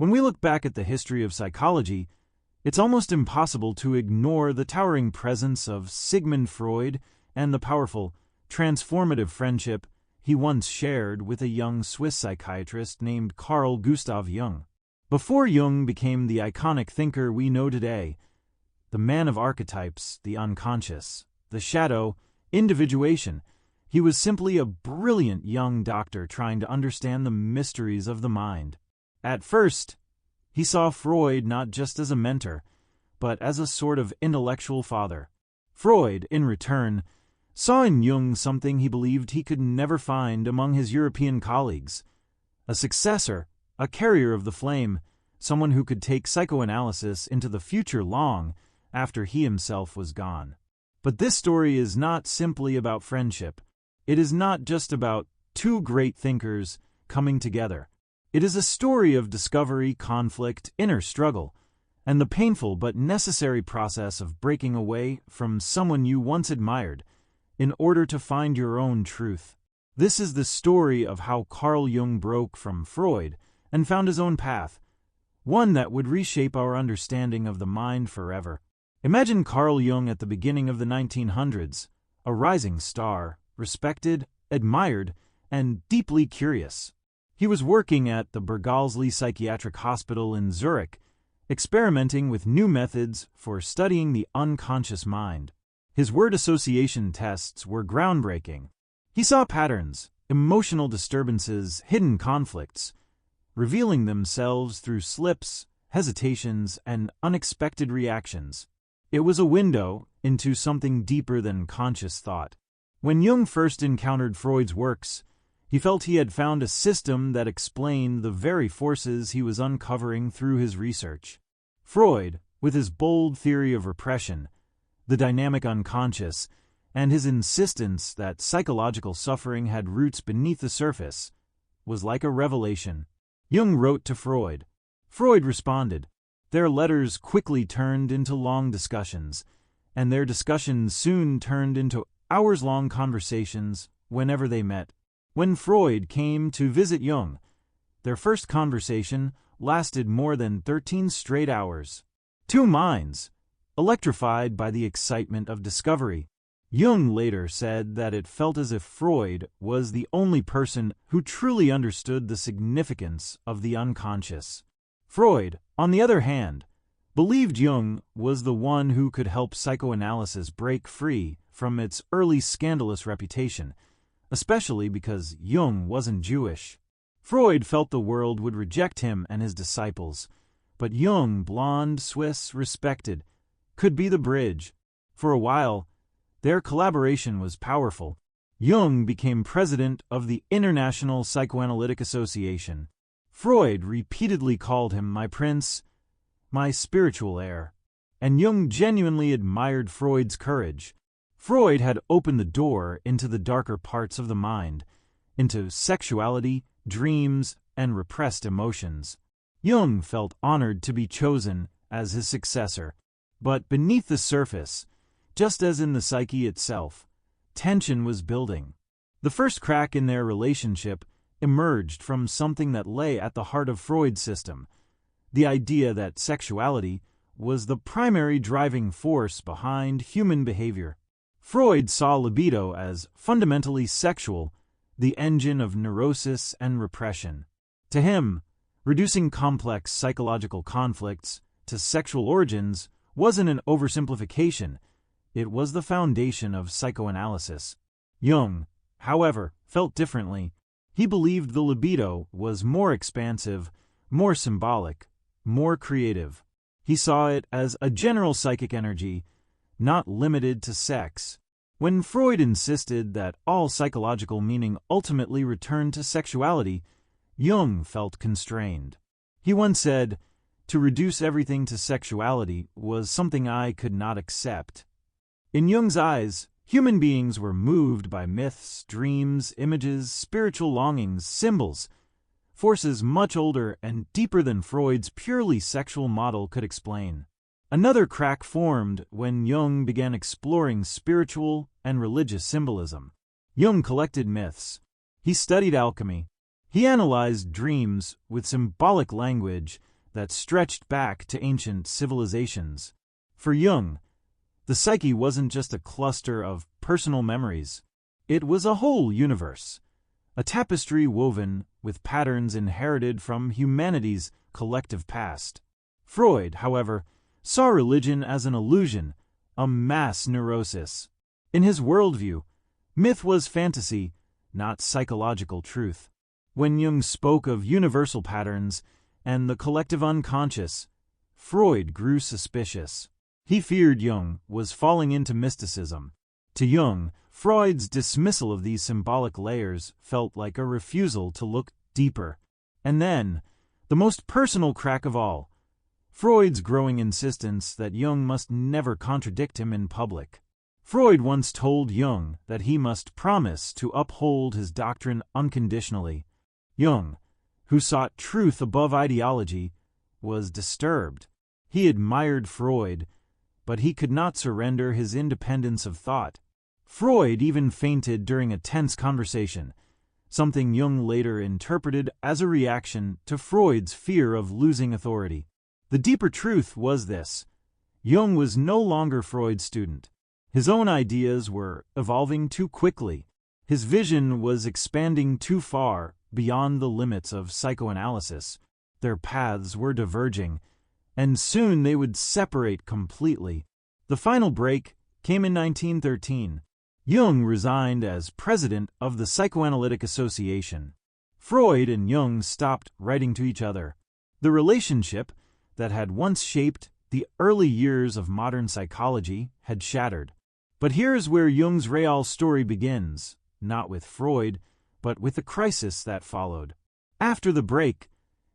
When we look back at the history of psychology, it's almost impossible to ignore the towering presence of Sigmund Freud and the powerful, transformative friendship he once shared with a young Swiss psychiatrist named Carl Gustav Jung. Before Jung became the iconic thinker we know today, the man of archetypes, the unconscious, the shadow, individuation, he was simply a brilliant young doctor trying to understand the mysteries of the mind. At first, he saw Freud not just as a mentor, but as a sort of intellectual father. Freud, in return, saw in Jung something he believed he could never find among his European colleagues: a successor, a carrier of the flame, someone who could take psychoanalysis into the future long after he himself was gone. But this story is not simply about friendship. It is not just about two great thinkers coming together. It is a story of discovery, conflict, inner struggle, and the painful but necessary process of breaking away from someone you once admired in order to find your own truth. This is the story of how Carl Jung broke from Freud and found his own path, one that would reshape our understanding of the mind forever. Imagine Carl Jung at the beginning of the 1900s, a rising star, respected, admired, and deeply curious. He was working at the Berghalsli Psychiatric Hospital in Zurich, experimenting with new methods for studying the unconscious mind. His word association tests were groundbreaking. He saw patterns, emotional disturbances, hidden conflicts, revealing themselves through slips, hesitations, and unexpected reactions. It was a window into something deeper than conscious thought. When Jung first encountered Freud's works, he felt he had found a system that explained the very forces he was uncovering through his research. Freud, with his bold theory of repression, the dynamic unconscious, and his insistence that psychological suffering had roots beneath the surface, was like a revelation. Jung wrote to Freud. Freud responded. Their letters quickly turned into long discussions, and their discussions soon turned into hours-long conversations whenever they met. When Freud came to visit Jung, their first conversation lasted more than 13 straight hours. Two minds, electrified by the excitement of discovery. Jung later said that it felt as if Freud was the only person who truly understood the significance of the unconscious. Freud, on the other hand, believed Jung was the one who could help psychoanalysis break free from its early scandalous reputation, especially because Jung wasn't Jewish. Freud felt the world would reject him and his disciples, but Jung, blonde, Swiss, respected, could be the bridge. For a while, their collaboration was powerful. Jung became president of the International Psychoanalytic Association. Freud repeatedly called him my prince, my spiritual heir, and Jung genuinely admired Freud's courage. Freud had opened the door into the darker parts of the mind, into sexuality, dreams, and repressed emotions. Jung felt honored to be chosen as his successor, but beneath the surface, just as in the psyche itself, tension was building. The first crack in their relationship emerged from something that lay at the heart of Freud's system, the idea that sexuality was the primary driving force behind human behavior. Freud saw libido as fundamentally sexual, the engine of neurosis and repression. To him, reducing complex psychological conflicts to sexual origins wasn't an oversimplification, it was the foundation of psychoanalysis. Jung, however, felt differently. He believed the libido was more expansive, more symbolic, more creative. He saw it as a general psychic energy, not limited to sex. When Freud insisted that all psychological meaning ultimately returned to sexuality, Jung felt constrained. He once said, "To reduce everything to sexuality was something I could not accept." In Jung's eyes, human beings were moved by myths, dreams, images, spiritual longings, symbols, forces much older and deeper than Freud's purely sexual model could explain. Another crack formed when Jung began exploring spiritual and religious symbolism. Jung collected myths. He studied alchemy. He analyzed dreams with symbolic language that stretched back to ancient civilizations. For Jung, the psyche wasn't just a cluster of personal memories. It was a whole universe, a tapestry woven with patterns inherited from humanity's collective past. Freud, however, saw religion as an illusion, a mass neurosis. In his worldview, myth was fantasy, not psychological truth. When Jung spoke of universal patterns and the collective unconscious, Freud grew suspicious. He feared Jung was falling into mysticism. To Jung, Freud's dismissal of these symbolic layers felt like a refusal to look deeper. And then, the most personal crack of all, Freud's growing insistence that Jung must never contradict him in public. Freud once told Jung that he must promise to uphold his doctrine unconditionally. Jung, who sought truth above ideology, was disturbed. He admired Freud, but he could not surrender his independence of thought. Freud even fainted during a tense conversation, something Jung later interpreted as a reaction to Freud's fear of losing authority. The deeper truth was this: Jung was no longer Freud's student. His own ideas were evolving too quickly. His vision was expanding too far beyond the limits of psychoanalysis. Their paths were diverging, and soon they would separate completely. The final break came in 1913. Jung resigned as president of the Psychoanalytic Association. Freud and Jung stopped writing to each other. The relationship that had once shaped the early years of modern psychology had shattered. But here's where Jung's real story begins, not with Freud, but with the crisis that followed. After the break,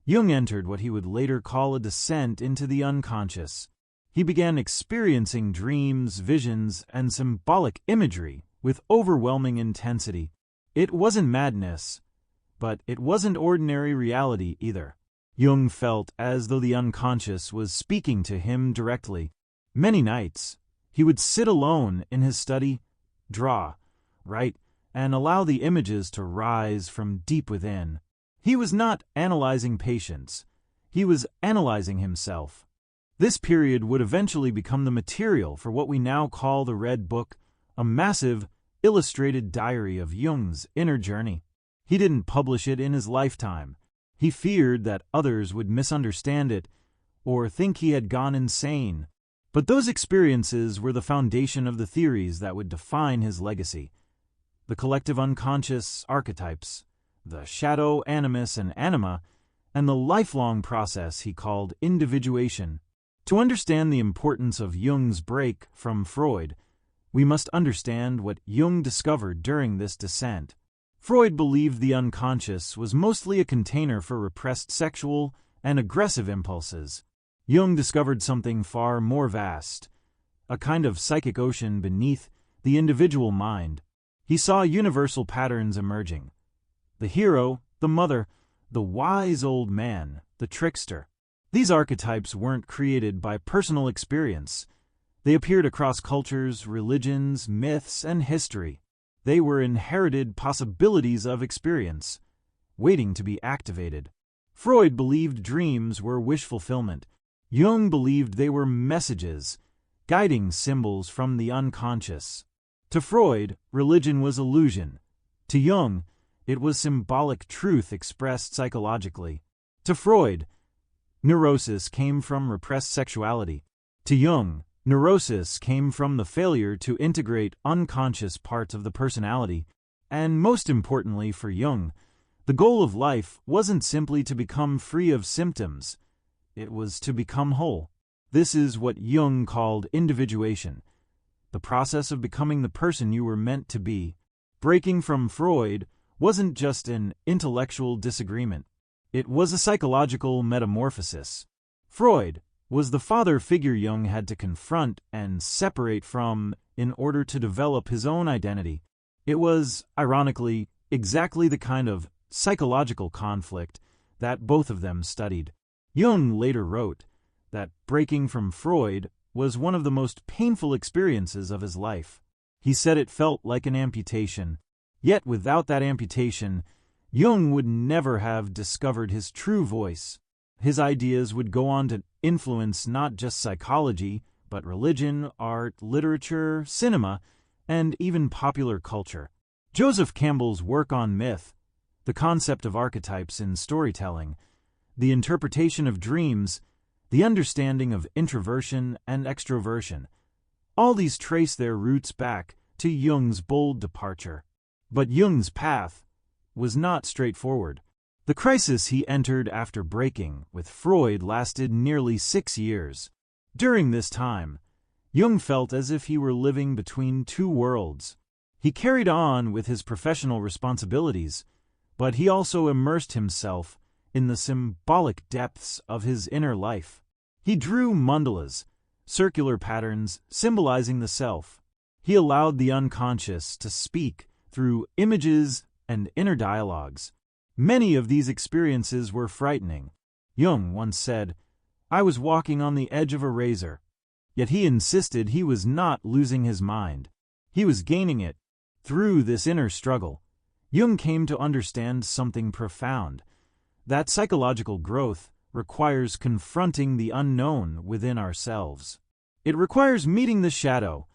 Jung entered what he would later call a descent into the unconscious. He began experiencing dreams, visions, and symbolic imagery with overwhelming intensity. It wasn't madness, but it wasn't ordinary reality either. Jung felt as though the unconscious was speaking to him directly. Many nights, he would sit alone in his study, draw, write, and allow the images to rise from deep within. He was not analyzing patients. He was analyzing himself. This period would eventually become the material for what we now call the Red Book, a massive, illustrated diary of Jung's inner journey. He didn't publish it in his lifetime. He feared that others would misunderstand it or think he had gone insane. But those experiences were the foundation of the theories that would define his legacy. The collective unconscious archetypes, the shadow, animus, and anima, and the lifelong process he called individuation. To understand the importance of Jung's break from Freud, we must understand what Jung discovered during this descent. Freud believed the unconscious was mostly a container for repressed sexual and aggressive impulses. Jung discovered something far more vast, a kind of psychic ocean beneath the individual mind. He saw universal patterns emerging. The hero, the mother, the wise old man, the trickster. These archetypes weren't created by personal experience. They appeared across cultures, religions, myths, and history. They were inherited possibilities of experience, waiting to be activated. Freud believed dreams were wish fulfillment. Jung believed they were messages, guiding symbols from the unconscious. To Freud, religion was illusion. To Jung, it was symbolic truth expressed psychologically. To Freud, neurosis came from repressed sexuality. To Jung, neurosis came from the failure to integrate unconscious parts of the personality. And most importantly for Jung, the goal of life wasn't simply to become free of symptoms. It was to become whole. This is what Jung called individuation, the process of becoming the person you were meant to be. Breaking from Freud wasn't just an intellectual disagreement. It was a psychological metamorphosis. Freud was the father figure Jung had to confront and separate from in order to develop his own identity. It was, ironically, exactly the kind of psychological conflict that both of them studied. Jung later wrote that breaking from Freud was one of the most painful experiences of his life. He said it felt like an amputation. Yet without that amputation, Jung would never have discovered his true voice. His ideas would go on to influence not just psychology, but religion, art, literature, cinema, and even popular culture. Joseph Campbell's work on myth, the concept of archetypes in storytelling, the interpretation of dreams, the understanding of introversion and extroversion, all these trace their roots back to Jung's bold departure. But Jung's path was not straightforward. The crisis he entered after breaking with Freud lasted nearly 6 years. During this time, Jung felt as if he were living between two worlds. He carried on with his professional responsibilities, but he also immersed himself in the symbolic depths of his inner life. He drew mandalas, circular patterns symbolizing the self. He allowed the unconscious to speak through images and inner dialogues. Many of these experiences were frightening. Jung once said, "I was walking on the edge of a razor." Yet he insisted he was not losing his mind. He was gaining it. Through this inner struggle, Jung came to understand something profound, that psychological growth requires confronting the unknown within ourselves. It requires meeting the shadow,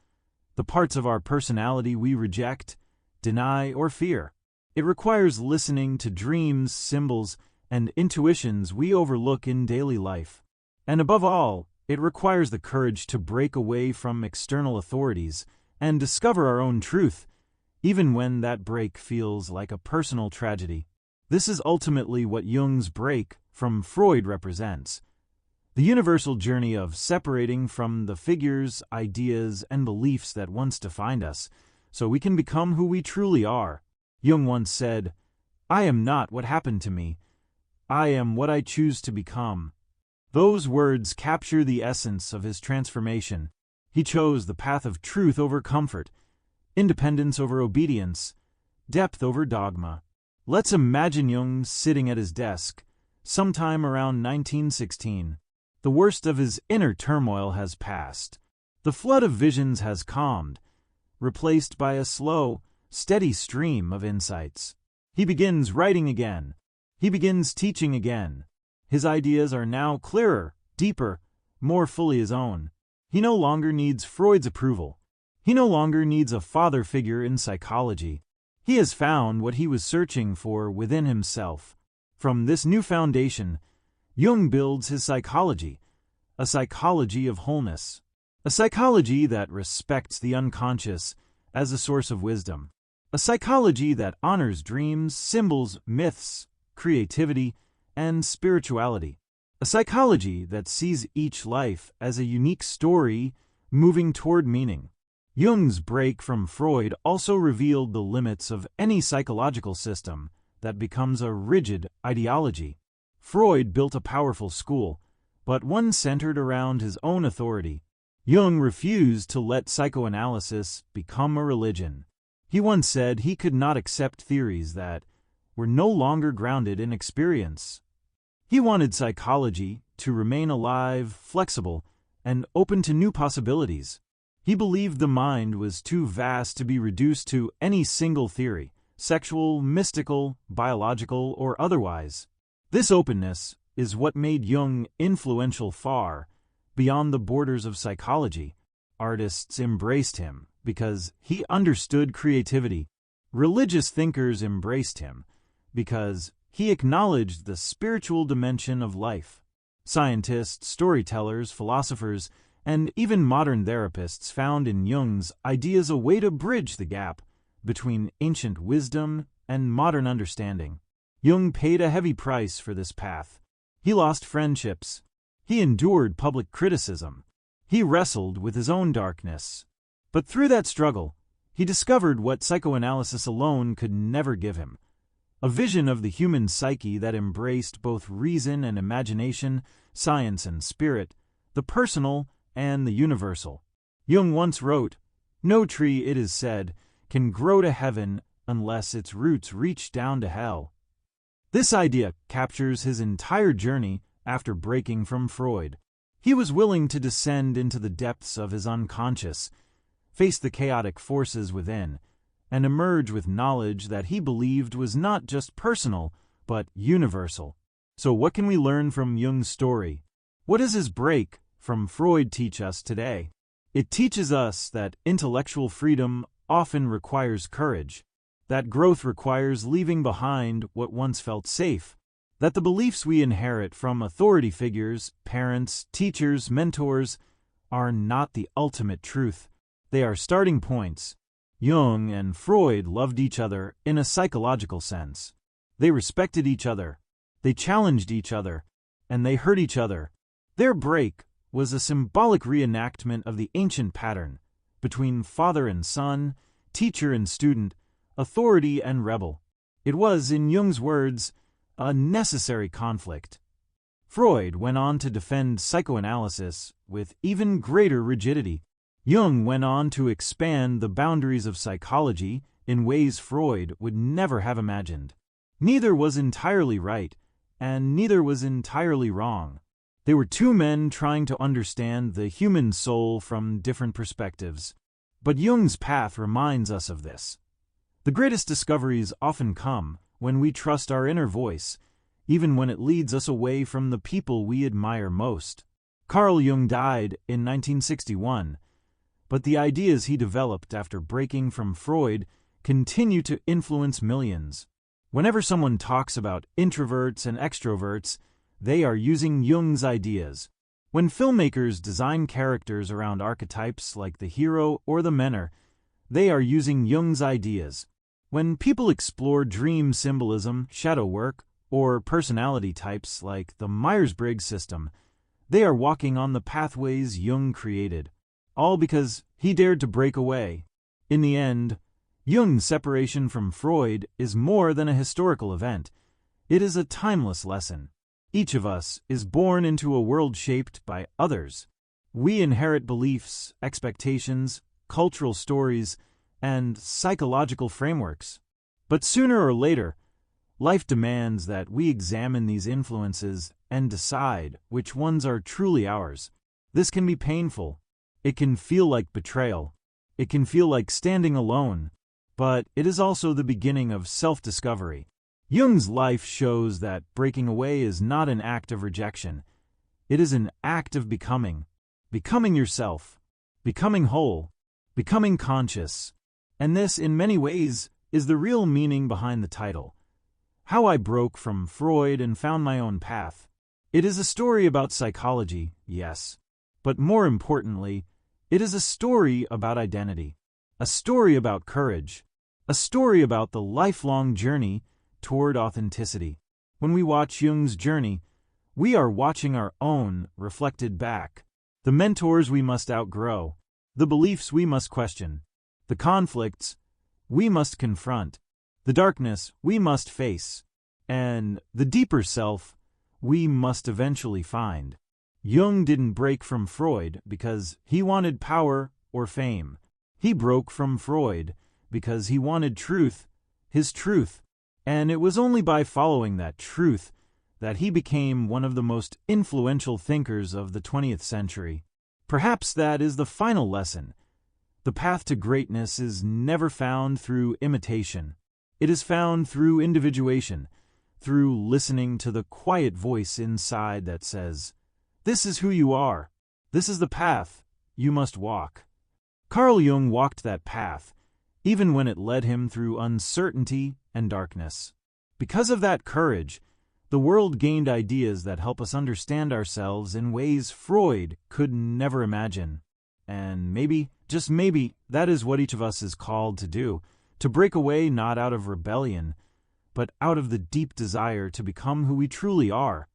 the parts of our personality we reject, deny, or fear. It requires listening to dreams, symbols, and intuitions we overlook in daily life. And above all, it requires the courage to break away from external authorities and discover our own truth, even when that break feels like a personal tragedy. This is ultimately what Jung's break from Freud represents: the universal journey of separating from the figures, ideas, and beliefs that once defined us, so we can become who we truly are. Jung once said, "I am not what happened to me. I am what I choose to become." Those words capture the essence of his transformation. He chose the path of truth over comfort, independence over obedience, depth over dogma. Let's imagine Jung sitting at his desk, sometime around 1916. The worst of his inner turmoil has passed. The flood of visions has calmed, replaced by a slow, steady stream of insights. He begins writing again. He begins teaching again. His ideas are now clearer, deeper, more fully his own. He no longer needs Freud's approval. He no longer needs a father figure in psychology. He has found what he was searching for within himself. From this new foundation, Jung builds his psychology, a psychology of wholeness, a psychology that respects the unconscious as a source of wisdom, a psychology that honors dreams, symbols, myths, creativity, and spirituality, a psychology that sees each life as a unique story moving toward meaning. Jung's break from Freud also revealed the limits of any psychological system that becomes a rigid ideology. Freud built a powerful school, but one centered around his own authority. Jung refused to let psychoanalysis become a religion. He once said he could not accept theories that were no longer grounded in experience. He wanted psychology to remain alive, flexible, and open to new possibilities. He believed the mind was too vast to be reduced to any single theory, sexual, mystical, biological, or otherwise. This openness is what made Jung influential far beyond the borders of psychology. Artists embraced him because he understood creativity. Religious thinkers embraced him because he acknowledged the spiritual dimension of life. Scientists, storytellers, philosophers, and even modern therapists found in Jung's ideas a way to bridge the gap between ancient wisdom and modern understanding. Jung paid a heavy price for this path. He lost friendships. He endured public criticism. He wrestled with his own darkness. But through that struggle, he discovered what psychoanalysis alone could never give him: a vision of the human psyche that embraced both reason and imagination, science and spirit, the personal and the universal. Jung once wrote, "No tree, it is said, can grow to heaven unless its roots reach down to hell." This idea captures his entire journey after breaking from Freud. He was willing to descend into the depths of his unconscious, face the chaotic forces within, and emerge with knowledge that he believed was not just personal, but universal. So what can we learn from Jung's story? What does his break from Freud teach us today? It teaches us that intellectual freedom often requires courage, that growth requires leaving behind what once felt safe, that the beliefs we inherit from authority figures, parents, teachers, mentors, are not the ultimate truth. They are starting points. Jung and Freud loved each other in a psychological sense. They respected each other, they challenged each other, and they hurt each other. Their break was a symbolic reenactment of the ancient pattern between father and son, teacher and student, authority and rebel. It was, in Jung's words, a necessary conflict. Freud went on to defend psychoanalysis with even greater rigidity. Jung went on to expand the boundaries of psychology in ways Freud would never have imagined. Neither was entirely right, and neither was entirely wrong. They were two men trying to understand the human soul from different perspectives. But Jung's path reminds us of this. The greatest discoveries often come when we trust our inner voice, even when it leads us away from the people we admire most. Carl Jung died in 1961, but the ideas he developed after breaking from Freud continue to influence millions. Whenever someone talks about introverts and extroverts, they are using Jung's ideas. When filmmakers design characters around archetypes like the hero or the mentor, they are using Jung's ideas. When people explore dream symbolism, shadow work, or personality types like the Myers-Briggs system, they are walking on the pathways Jung created, all because he dared to break away. In the end, Jung's separation from Freud is more than a historical event. It is a timeless lesson. Each of us is born into a world shaped by others. We inherit beliefs, expectations, cultural stories, and psychological frameworks. But sooner or later, life demands that we examine these influences and decide which ones are truly ours. This can be painful. It can feel like betrayal. It can feel like standing alone. But it is also the beginning of self-discovery. Jung's life shows that breaking away is not an act of rejection. It is an act of becoming. Becoming yourself. Becoming whole. Becoming conscious. And this, in many ways, is the real meaning behind the title. How I broke from Freud and found my own path. It is a story about psychology, yes. But more importantly, it is a story about identity. A story about courage. A story about the lifelong journey toward authenticity. When we watch Jung's journey, we are watching our own reflected back. The mentors we must outgrow, the beliefs we must question, the conflicts we must confront, the darkness we must face, and the deeper self we must eventually find. Jung didn't break from Freud because he wanted power or fame. He broke from Freud because he wanted truth, his truth. And it was only by following that truth that he became one of the most influential thinkers of the 20th century. Perhaps that is the final lesson. The path to greatness is never found through imitation. It is found through individuation, through listening to the quiet voice inside that says, "This is who you are. This is the path you must walk." Carl Jung walked that path, even when it led him through uncertainty and darkness. Because of that courage, the world gained ideas that help us understand ourselves in ways Freud could never imagine. And maybe, just maybe, that is what each of us is called to do, to break away not out of rebellion, but out of the deep desire to become who we truly are.